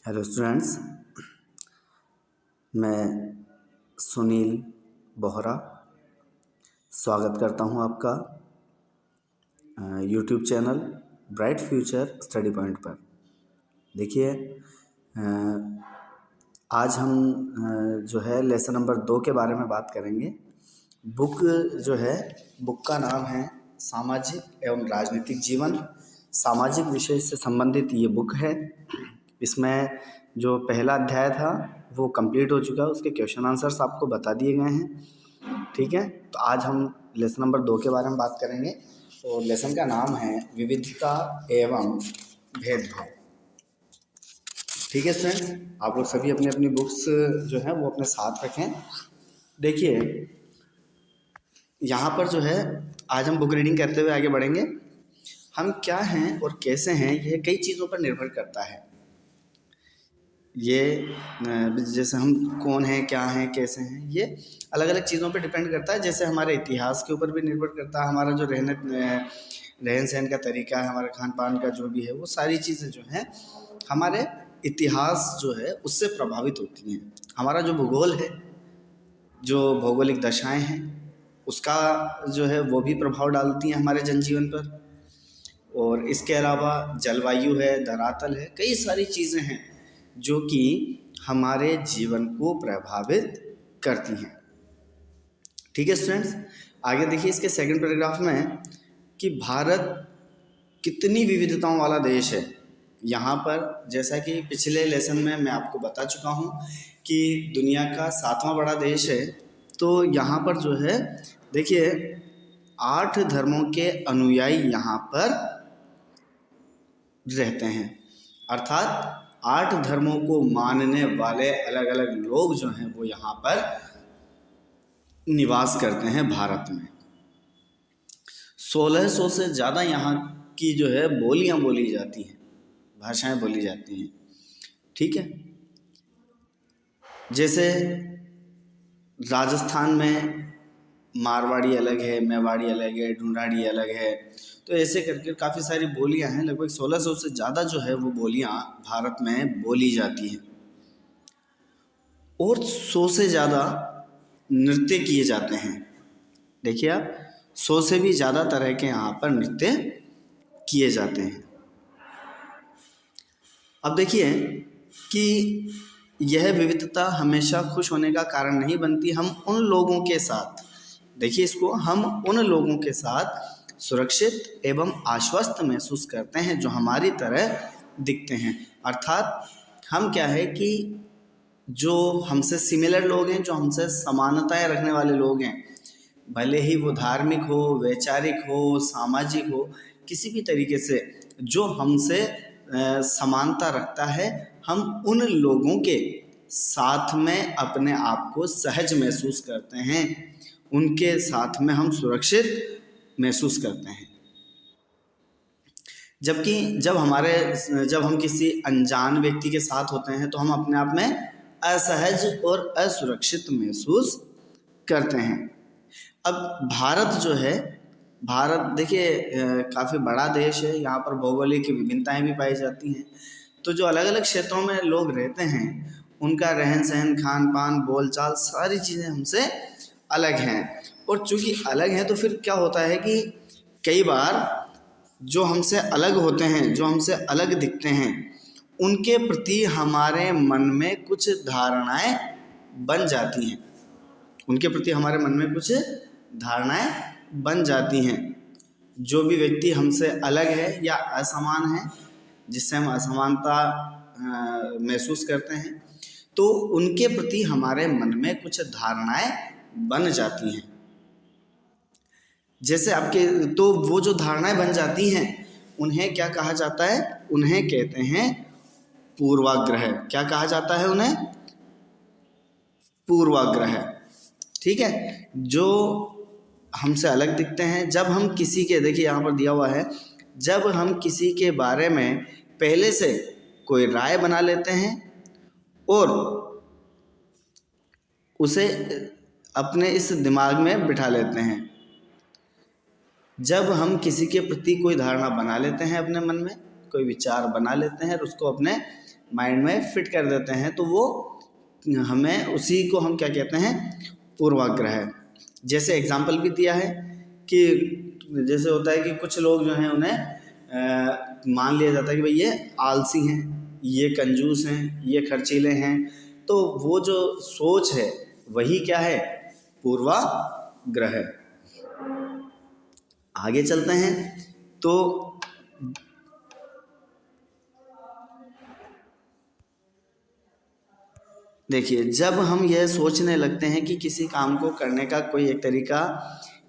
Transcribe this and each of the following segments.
Hello students, मैं सुनील बोहरा स्वागत करता हूं आपका YouTube channel bright future study point पर। देखिए, आज हम जो है लेसन नंबर 2 के बारे में बात करेंगे। बुक का नाम है सामाजिक एवं राजनीतिक जीवन। सामाजिक विषय से संबंधित ये बुक है। इसमें जो पहला अध्याय था वो कंप्लीट हो चुका है, उसके क्वेश्चन आंसर्स आपको बता दिए गए हैं। ठीक है, तो आज हम लेसन नंबर 2 के बारे में बात करेंगे और लेसन का नाम है विविधता एवं भेदभाव। ठीक है स्टूडेंट्स, आप लोग सभी अपनी अपनी बुक्स जो है वो अपने साथ रखें। देखिए, यहाँ पर जो है आज हम बुक रीडिंग करते हुए आगे बढ़ेंगे। हम क्या हैं और कैसे हैं यह कई चीज़ों पर निर्भर करता है। ये जैसे हम कौन हैं, क्या हैं, कैसे हैं, ये अलग अलग चीज़ों पे डिपेंड करता है। जैसे हमारे इतिहास के ऊपर भी निर्भर करता है, हमारा जो रहन सहन का तरीका है, हमारे खान पान का जो भी है, वो सारी चीज़ें जो हैं हमारे इतिहास जो है उससे प्रभावित होती हैं। हमारा जो भूगोल है, जो भौगोलिक दशाएं हैं, उसका जो है वो भी प्रभाव डालती हैं हमारे जनजीवन पर। और इसके अलावा जलवायु है, धरातल है, कई सारी चीज़ें हैं जो कि हमारे जीवन को प्रभावित करती हैं। ठीक है स्टूडेंट्स, आगे देखिए इसके सेकंड पैराग्राफ में कि भारत कितनी विविधताओं वाला देश है। यहाँ पर जैसा कि पिछले लेसन में मैं आपको बता चुका हूँ कि दुनिया का 7वां बड़ा देश है। तो यहाँ पर जो है देखिए 8 धर्मों के अनुयायी यहाँ पर रहते हैं, अर्थात 8 धर्मों को मानने वाले अलग अलग लोग जो हैं वो यहाँ पर निवास करते हैं भारत में। 1600 से ज़्यादा यहाँ की जो है बोलियाँ बोली जाती हैं, भाषाएं बोली जाती हैं। ठीक है, जैसे राजस्थान में मारवाड़ी अलग है, मेवाड़ी अलग है, ढूंढाड़ी अलग है। तो ऐसे करके काफ़ी सारी बोलियां हैं, लगभग 1600 से ज़्यादा जो है वो बोलियां भारत में बोली जाती हैं। और 100 से ज़्यादा नृत्य किए जाते हैं। देखिए आप, 100 से भी ज़्यादा तरह के यहाँ पर नृत्य किए जाते हैं। अब देखिए कि यह विविधता हमेशा खुश होने का कारण नहीं बनती। हम उन लोगों के साथ, देखिए इसको, हम उन लोगों के साथ सुरक्षित एवं आश्वस्त महसूस करते हैं जो हमारी तरह दिखते हैं। अर्थात हम क्या है कि जो हमसे सिमिलर लोग हैं, जो हमसे समानताएं रखने वाले लोग हैं, भले ही वो धार्मिक हो, वैचारिक हो, सामाजिक हो, किसी भी तरीके से जो हमसे समानता रखता है, हम उन लोगों के साथ में अपने आप को सहज महसूस करते हैं, उनके साथ में हम सुरक्षित महसूस करते हैं। जबकि जब हम किसी अनजान व्यक्ति के साथ होते हैं तो हम अपने आप में असहज और असुरक्षित महसूस करते हैं। अब भारत जो है, भारत देखिए काफ़ी बड़ा देश है, यहाँ पर भौगोलिक विभिन्नताएं भी पाई जाती हैं। तो जो अलग अलग क्षेत्रों में लोग रहते हैं, उनका रहन सहन, खान पान, बोलचाल, सारी चीज़ें हमसे अलग हैं। और चूँकि अलग हैं तो फिर क्या होता है कि कई बार जो हमसे अलग होते हैं, जो हमसे अलग दिखते हैं, उनके प्रति हमारे मन में कुछ धारणाएं बन जाती हैं। उनके प्रति हमारे मन में कुछ धारणाएं बन जाती हैं। जो भी व्यक्ति हमसे अलग है या असमान है, जिससे हम असमानता महसूस करते हैं, तो उनके प्रति हमारे मन में कुछ धारणाएं बन जाती हैं। जैसे आपके, तो वो जो धारणाएं बन जाती हैं उन्हें क्या कहा जाता है? उन्हें कहते हैं पूर्वाग्रह। क्या कहा जाता है उन्हें? पूर्वाग्रह। ठीक है, जो हमसे अलग दिखते हैं, जब हम किसी के, देखिए यहाँ पर दिया हुआ है, जब हम किसी के बारे में पहले से कोई राय बना लेते हैं और उसे अपने इस दिमाग में बिठा लेते हैं, जब हम किसी के प्रति कोई धारणा बना लेते हैं, अपने मन में कोई विचार बना लेते हैं और उसको अपने माइंड में फिट कर देते हैं, तो वो हमें उसी को हम क्या कहते हैं, पूर्वाग्रह। जैसे एग्जाम्पल भी दिया है कि जैसे होता है कि कुछ लोग जो हैं उन्हें मान लिया जाता है कि भाई ये आलसी हैं, ये कंजूस हैं, ये खर्चीले हैं, तो वो जो सोच है वही क्या है, पूर्वाग्रह। आगे चलते हैं तो देखिए, जब हम यह सोचने लगते हैं कि किसी काम को करने का कोई एक तरीका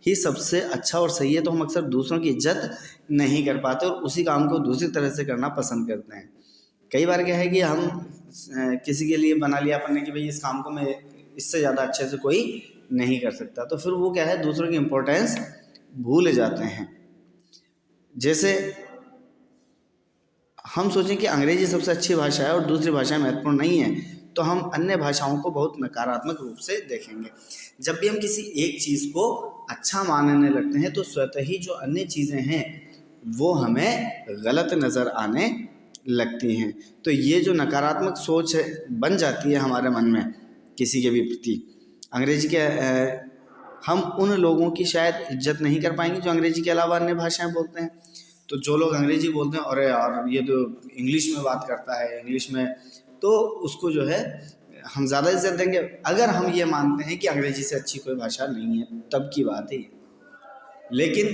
ही सबसे अच्छा और सही है, तो हम अक्सर दूसरों की इज्जत नहीं कर पाते और उसी काम को दूसरी तरह से करना पसंद करते हैं। कई बार क्या है कि हम किसी के लिए बना लिया अपन ने कि भाई इस काम को मैं इससे ज़्यादा अच्छे से कोई नहीं कर सकता, तो फिर वो क्या है, दूसरों की इम्पोर्टेंस भूल जाते हैं। जैसे हम सोचें कि अंग्रेजी सबसे अच्छी भाषा है और दूसरी भाषाएं महत्वपूर्ण नहीं है, तो हम अन्य भाषाओं को बहुत नकारात्मक रूप से देखेंगे। जब भी हम किसी एक चीज़ को अच्छा मानने लगते हैं, तो स्वतः ही जो अन्य चीज़ें हैं वो हमें गलत नज़र आने लगती हैं। तो ये जो नकारात्मक सोच है बन जाती है हमारे मन में किसी के भी प्रति, अंग्रेजी के हम उन लोगों की शायद इज्जत नहीं कर पाएंगे जो अंग्रेजी के अलावा अन्य भाषाएं बोलते हैं। तो जो लोग अंग्रेजी बोलते हैं, अरे यार ये तो इंग्लिश में बात करता है, इंग्लिश में, तो उसको जो है हम ज़्यादा इज्जत देंगे। अगर हम ये मानते हैं कि अंग्रेजी से अच्छी कोई भाषा नहीं है, तब की बात है। लेकिन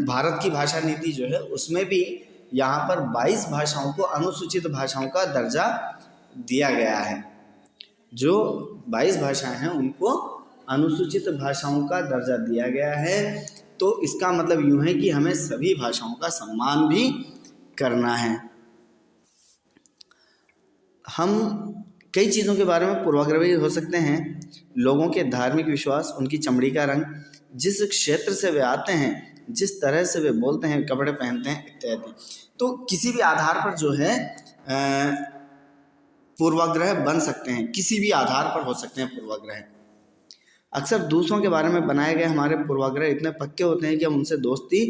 भारत की भाषा नीति जो है उसमें भी यहाँ पर 22 भाषाओं को अनुसूचित भाषाओं का दर्जा दिया गया है। जो 22 भाषाएं हैं उनको अनुसूचित भाषाओं का दर्जा दिया गया है। तो इसका मतलब यूँ है कि हमें सभी भाषाओं का सम्मान भी करना है। हम कई चीज़ों के बारे में पूर्वाग्रही हो सकते हैं, लोगों के धार्मिक विश्वास, उनकी चमड़ी का रंग, जिस क्षेत्र से वे आते हैं, जिस तरह से वे बोलते हैं, कपड़े पहनते हैं इत्यादि। तो किसी भी आधार पर जो है पूर्वाग्रह बन सकते हैं, किसी भी आधार पर हो सकते हैं पूर्वाग्रह। अक्सर दूसरों के बारे में बनाए गए हमारे पूर्वाग्रह इतने पक्के होते हैं कि हम उनसे दोस्ती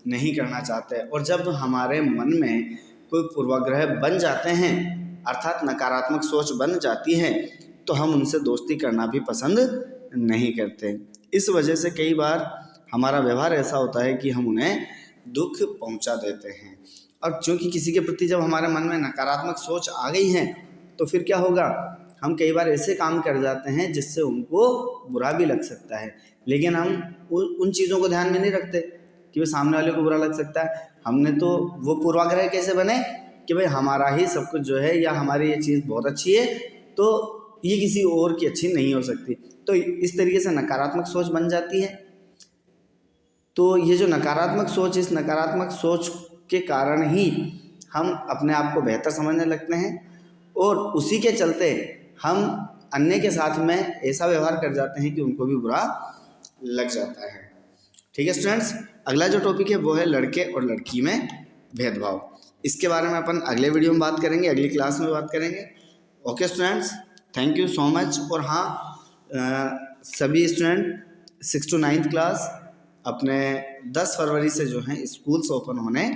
नहीं करना चाहते, और जब हमारे मन में कोई पूर्वाग्रह बन जाते हैं, अर्थात नकारात्मक सोच बन जाती है, तो हम उनसे दोस्ती करना भी पसंद नहीं करते। इस वजह से कई बार हमारा व्यवहार ऐसा होता है कि हम उन्हें दुख पहुंचा देते हैं। और चूँकि किसी के प्रति जब हमारे मन में नकारात्मक सोच आ गई है, तो फिर क्या होगा, हम कई बार ऐसे काम कर जाते हैं जिससे उनको बुरा भी लग सकता है, लेकिन हम उन चीज़ों को ध्यान में नहीं रखते कि वो सामने वाले को बुरा लग सकता है। हमने तो वो पूर्वाग्रह कैसे बने कि भाई हमारा ही सब कुछ जो है, या हमारी ये चीज़ बहुत अच्छी है तो ये किसी और की अच्छी नहीं हो सकती, तो इस तरीके से नकारात्मक सोच बन जाती है। तो ये जो नकारात्मक सोच, इस नकारात्मक सोच के कारण ही हम अपने आप को बेहतर समझने लगते हैं, और उसी के चलते हम अन्य के साथ में ऐसा व्यवहार कर जाते हैं कि उनको भी बुरा लग जाता है। ठीक है स्टूडेंट्स, अगला जो टॉपिक है वो है लड़के और लड़की में भेदभाव। इसके बारे में अपन अगले वीडियो में बात करेंगे, अगली क्लास में बात करेंगे। Okay students, thank you so much. और हाँ, सभी स्टूडेंट 6 to 9th क्लास अपने 10 फरवरी से जो हैं स्कूल्स ओपन होने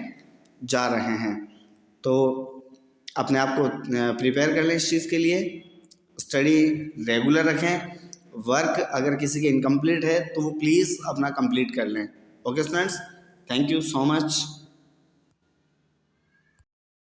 जा रहे हैं, तो अपने आप को प्रिपेयर कर लें इस चीज़ के लिए। स्टडी रेगुलर रखें, वर्क अगर किसी के इनकम्प्लीट है तो वो प्लीज़ अपना कंप्लीट कर लें। Okay students, thank you so much.